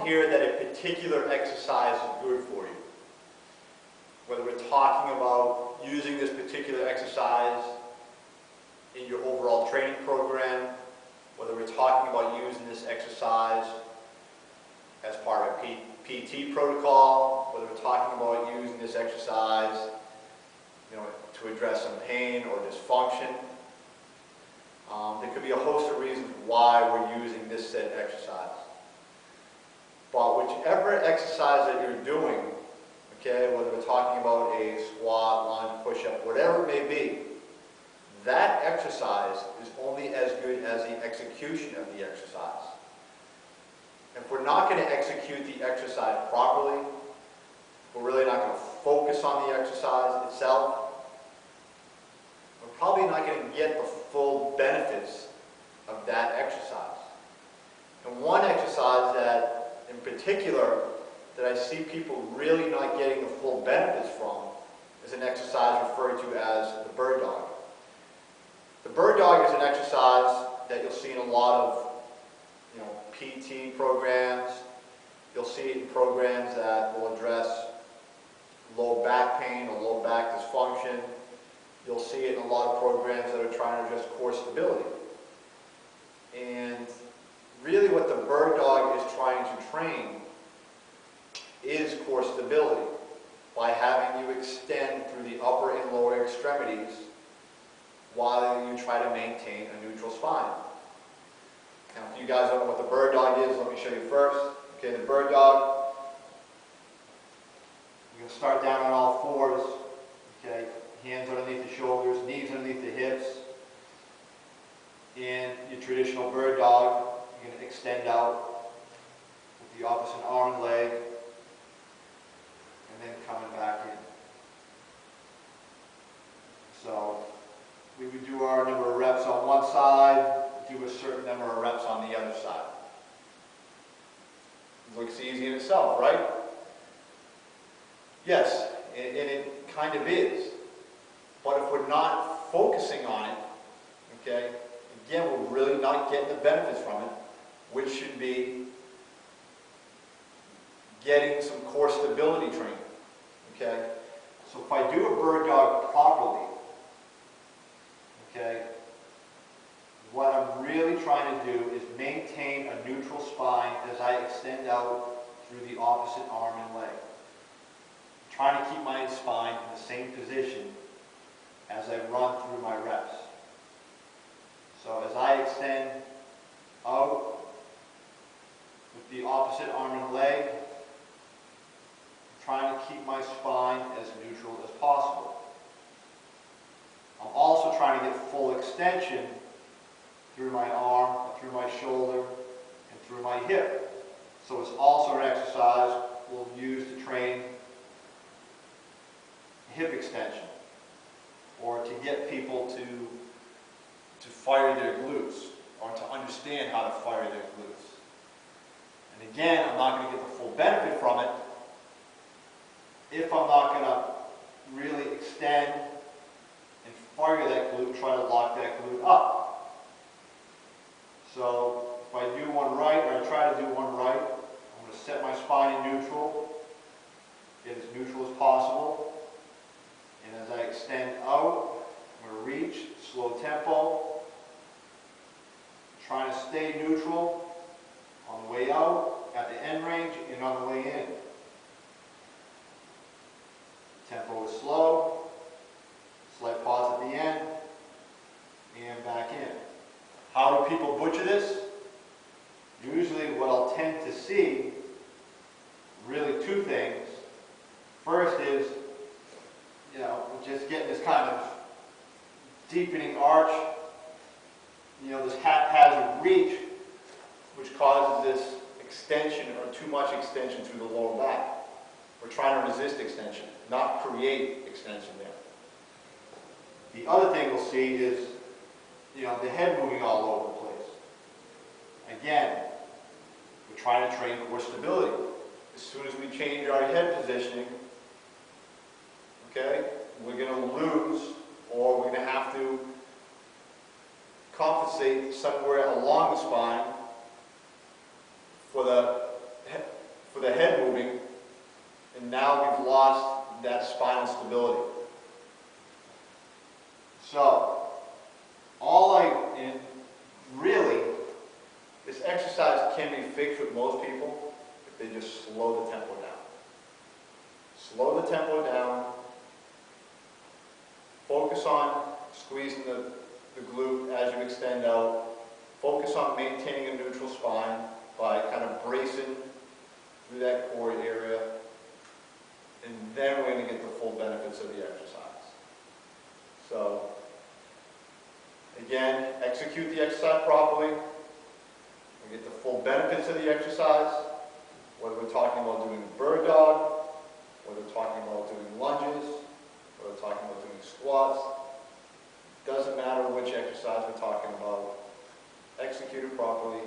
often hear that a particular exercise is good for you. Whether we're talking about using this particular exercise in your overall training program, whether we're talking about using this exercise as part of a PT protocol, whether we're talking about using this exercise, to address some pain or dysfunction. There could be a host of reasons why we're using this said exercise. But whichever exercise that you're doing, okay, whether we're talking about a squat, lunge, push-up, whatever it may be, that exercise is only as good as the execution of the exercise. If we're not going to execute the exercise properly, we're really not going to focus on the exercise itself, we're probably not going to get the full benefits of that exercise. And one exercise that, in particular, that I see people really not getting the full benefits from is an exercise referred to as the bird dog. The bird dog is an exercise that you'll see in a lot of PT programs. You'll see it in programs that will address low back pain or low back dysfunction. You'll see it in a lot of programs that are trying to address core stability. And really what the bird dog is trying to train is core stability by having you extend through the upper and lower extremities while you try to maintain a neutral spine. Now, if you guys don't know what the bird dog is, let me show you first. Okay, the bird dog, you're going to start down on all fours. Okay, hands underneath the shoulders, knees underneath the hips. In your traditional bird dog, you're going to extend out with the opposite arm and leg, and then coming back in. So we would do our number of reps on one side, do a certain number of reps on the other side. Looks easy in itself, right? Yes, and it kind of is. But if we're not focusing on it, okay, again, we're really not getting the benefits from it, which should be getting some core stability training, okay? So if I do a bird dog properly, okay, what I'm really trying to do is maintain a neutral spine as I extend out through the opposite arm and leg. I'm trying to keep my spine in the same position as I run through my reps. So as I extend out with the opposite arm and leg, I'm trying to keep my spine as neutral as possible. I'm also trying to get full extension through my arm, through my shoulder, and through my hip. So it's also an exercise we'll use to train hip extension, or to get people to fire their glutes, or to understand how to fire their glutes. And again, I'm not going to get the full benefit from it if I'm not going to really extend and fire that glute, try to lock that glute up. So if I do one right, or I try to do one right, I'm going to set my spine in neutral, get as neutral as possible. And as I extend out, I'm going to reach, slow tempo, trying to stay neutral on the way out, at the end range, and on the way in. Tempo is slow, slight pause at the end, and back in. How do people butcher this? Usually what I'll tend to see, really two things. First is, just getting this kind of deepening arch, this haphazard reach, which causes this extension or too much extension through the lower back. We're trying to resist extension, not create extension there. The other thing we'll see is, the head moving all over the place. Again, we're trying to train core stability. As soon as we change our head positioning, okay, we're going to lose, or we're going to have to compensate somewhere along the spine for the for the head moving, and now we've lost that spinal stability. So, and really, this exercise can be fixed with most people if they just slow the tempo down. Slow the tempo down, focus on squeezing the glute as you extend out, focus on maintaining a neutral spine by kind of bracing through that core area, and then we're going to get the full benefits of the exercise. So, again, execute the exercise properly, we get the full benefits of the exercise, whether we're talking about doing bird dog, whether we're talking about doing lunges, whether we're talking about doing squats. Doesn't matter which exercise we're talking about. Execute it properly,